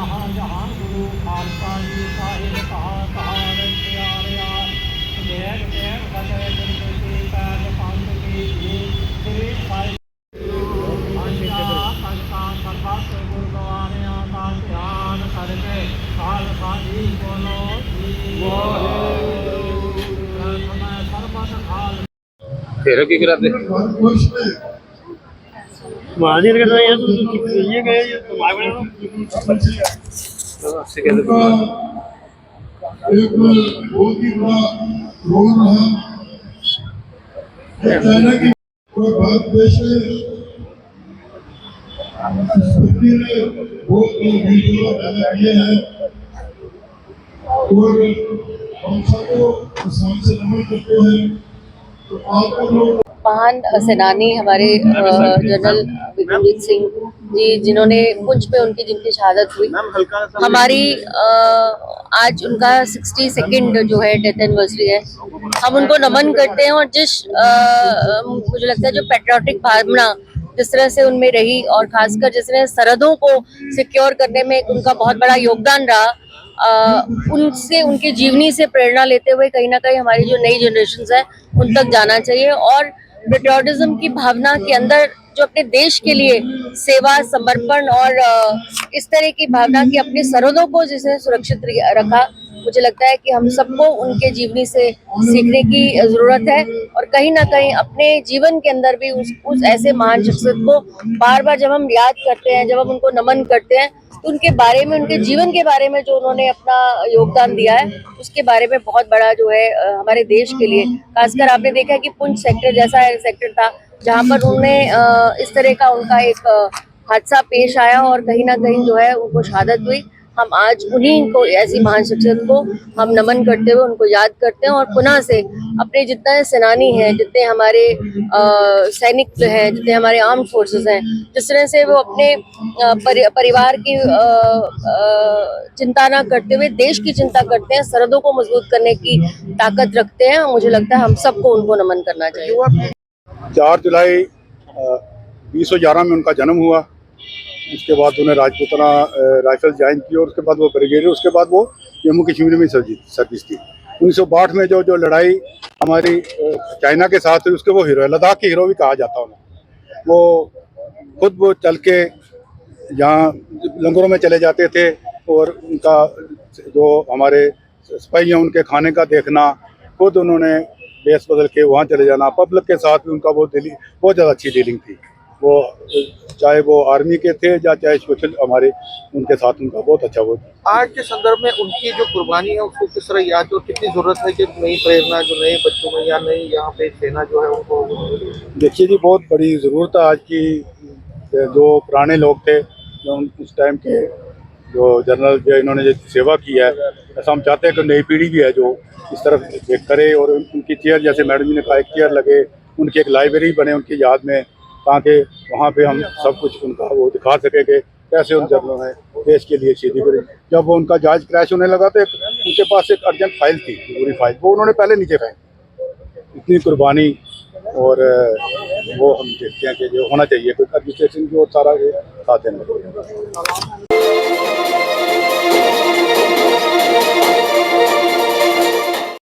जहाँ जहाँ गुरु खालसा जी साहिब कहा कहार प्यार यार देख देख फतेह दुर्गति पैद पंथ की जी श्री साई संस्था सरबत गुरुद्वारिया का ध्यान करके खालसा जी बोलो जी प्रथम सरबत खाल फिर की कराते महाजीर के तो ये गए ये तो भाई बहनों एक बहुत ही बड़ा रोल रहा। चाइना की भारत देश में स्थिति ने बहुत वीडियो पैदा किए हैं और हम सबको किसान से नमन करते हैं। तो आप लोग महान सेनानी हमारे जनरल विक्रमजीत सिंह जी जिन्होंने पुंछ में जिनकी शहादत हुई, हमारी आज उनका 62nd जो है डेथ एनिवर्सरी है। हम उनको नमन करते हैं और मुझे लगता है जो पैट्रियोटिक भावना जिस तरह से उनमें रही और खासकर जिस तरह सरहदों को सिक्योर करने में उनका बहुत बड़ा योगदान रहा, उनसे उनकी जीवनी से प्रेरणा लेते हुए कहीं ना कहीं हमारी जो नई जनरेशन है उन तक जाना चाहिए और पेट्रियोटिज्म की भावना के अंदर जो अपने देश के लिए सेवा समर्पण और इस तरह की भावना की अपने सरहदों को जिसने सुरक्षित रखा, मुझे लगता है कि हम सबको उनके जीवनी से सीखने की जरूरत है और कहीं ना कहीं अपने जीवन के अंदर भी उस ऐसे महान शख्सियत को बार बार जब हम याद करते हैं, जब हम उनको नमन करते हैं तो उनके बारे में, उनके जीवन के बारे में जो उन्होंने अपना योगदान दिया है उसके बारे में बहुत बड़ा जो है हमारे देश के लिए, खासकर आपने देखा कि पुंछ सेक्टर जैसा सेक्टर था जहाँ पर उन्हें इस तरह का उनका एक हादसा पेश आया और कहीं ना कहीं जो है उनको शहादत हुई। हम आज उन्हीं को, ऐसी महान शख्सियत को हम नमन करते हुए उनको याद करते हैं और पुनः से अपने जितने सेनानी हैं, जितने हमारे सैनिक हैं, जितने हमारे आर्म फोर्सेस हैं, जिस तरह से वो अपने परिवार की चिंता ना करते हुए देश की चिंता करते हैं, सरहदों को मजबूत करने की ताकत रखते हैं, मुझे लगता है हम सबको उनको नमन करना चाहिए। 4 जुलाई 1911 में उनका जन्म हुआ। उसके बाद उन्हें राजपूताना राइफल ज्वाइन की और उसके बाद वो ब्रिगेडियर, उसके बाद वो जम्मू कश्मीर में सर्विस की। 1962 में जो लड़ाई हमारी चाइना के साथ हुई उसके वो हीरो है, लद्दाख के हीरो भी कहा जाता है उन्हें। वो चल के जहाँ लंगरों में चले जाते थे और उनका जो हमारे सिपाही हैं उनके खाने का देखना, खुद उन्होंने बेस बदल के वहाँ चले जाना। पब्लिक के साथ भी उनका बहुत ज़्यादा अच्छी डीलिंग थी। वो चाहे वो आर्मी के थे या चाहे सोशल, हमारे उनके साथ उनका बहुत अच्छा वो। आज के संदर्भ में उनकी जो कुर्बानी है उसको किस तरह याद और कितनी जरूरत है कि नई प्रेरणा जो नए बच्चों में या नई यहाँ पे सेना जो है उनको। देखिए जी, बहुत बड़ी ज़रूरत है आज की। जो पुराने लोग थे, जो उस टाइम के जो जनरल जो इन्होंने जो सेवा की है, ऐसा हम चाहते हैं कि नई पीढ़ी भी है जो इस तरफ करे और उनकी चेयर, जैसे मैडम जी ने कहा, एक चेयर लगे, उनकी एक लाइब्रेरी बने उनकी याद में, ताकि वहाँ पे हम सब कुछ उनका वो दिखा सके कि कैसे उन जनरलों ने देश के लिए शहीदी करी। जब वो उनका जहाज क्रैश होने लगा तो उनके पास एक अर्जेंट फाइल थी, पूरी फाइल, वो उन्होंने पहले नीचे फेंकी। इतनी कुर्बानी और वो हम देखते हैं कि जो होना चाहिए, कोई एडमिनिस्ट्रेशन की और सारा साथ देना।